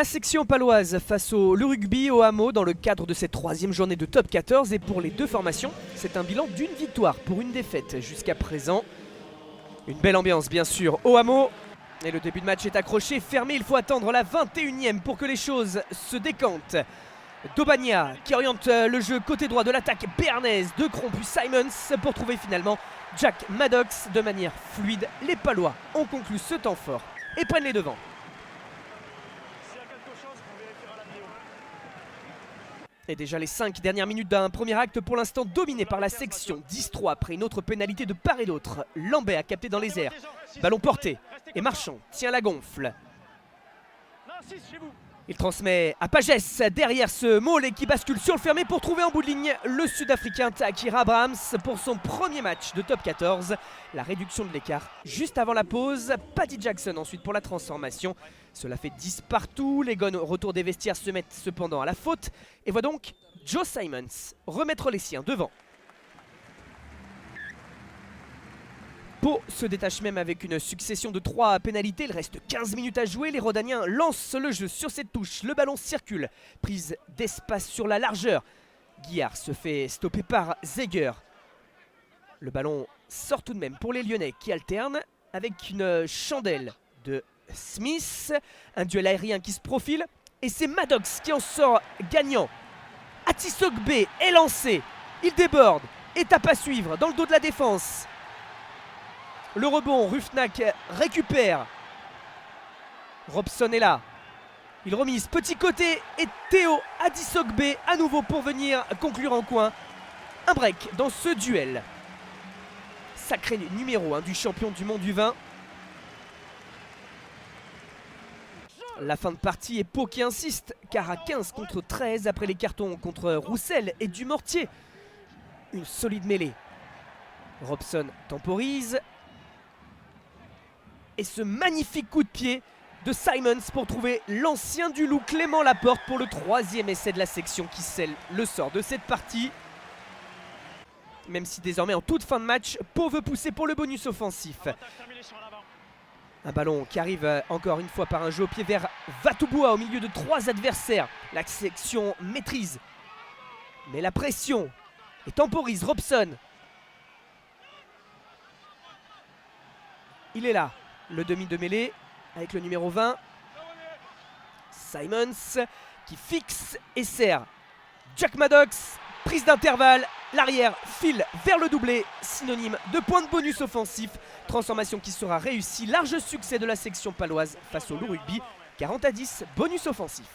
section paloise face au Le Rugby au Hameau dans le cadre de cette troisième journée de top 14 et pour les deux formations, c'est un bilan d'une victoire pour une défaite jusqu'à présent. Une belle ambiance bien sûr au Hameau et le début de match est accroché, fermé, il faut attendre la 21e pour que les choses se décantent. Dobagna qui oriente le jeu côté droit de l'attaque béarnaise de Cron puis Simons pour trouver finalement Jack Maddox de manière fluide. Les Palois ont conclu ce temps fort et prennent les devants. Et déjà les 5 dernières minutes d'un premier acte pour l'instant dominé par la section 10-3 après une autre pénalité de part et d'autre. Lambert a capté dans les airs, ballon porté et Marchand tient la gonfle. Il transmet à Pagès derrière ce Mollet qui bascule sur le fermé pour trouver en bout de ligne le Sud-Africain Takir Abrahams pour son premier match de top 14. La réduction de l'écart juste avant la pause. Paddy Jackson ensuite pour la transformation. Cela fait 10 partout. Les Gones au retour des vestiaires se mettent cependant à la faute. Et voit donc Joe Simons remettre les siens devant. Pau se détache même avec une succession de 3 pénalités. Il reste 15 minutes à jouer. Les Rhodaniens lancent le jeu sur cette touche. Le ballon circule. Prise d'espace sur la largeur. Guillard se fait stopper par Zeger. Le ballon sort tout de même pour les Lyonnais qui alternent avec une chandelle de Smith. Un duel aérien qui se profile. Et c'est Maddox qui en sort gagnant. Atisogbe est lancé. Il déborde. Étape à suivre dans le dos de la défense. Le rebond, Rufnak récupère. Robson est là. Il remise petit côté et Théo Atisogbe à nouveau pour venir conclure en coin. Un break dans ce duel. Sacré numéro 1 du champion du monde du vin. La fin de partie est Pau qui insiste car à 15 contre 13 après les cartons contre Roussel et Dumortier. Une solide mêlée. Robson temporise. Et ce magnifique coup de pied de Simons pour trouver l'ancien du loup Clément Laporte pour le 3e essai de la section qui scelle le sort de cette partie. Même si désormais en toute fin de match, Pau veut pousser pour le bonus offensif. Un ballon qui arrive encore une fois par un jeu au pied vers Vatouboua au milieu de 3 adversaires. La section maîtrise. Mais la pression et temporise Robson. Il est là. Le demi de mêlée avec le numéro 20. Simons qui fixe et sert Jack Maddox. Prise d'intervalle. L'arrière file vers le doublé. Synonyme de point de bonus offensif. Transformation qui sera réussie. Large succès de la section paloise face au Le Rugby. 40-10, bonus offensif.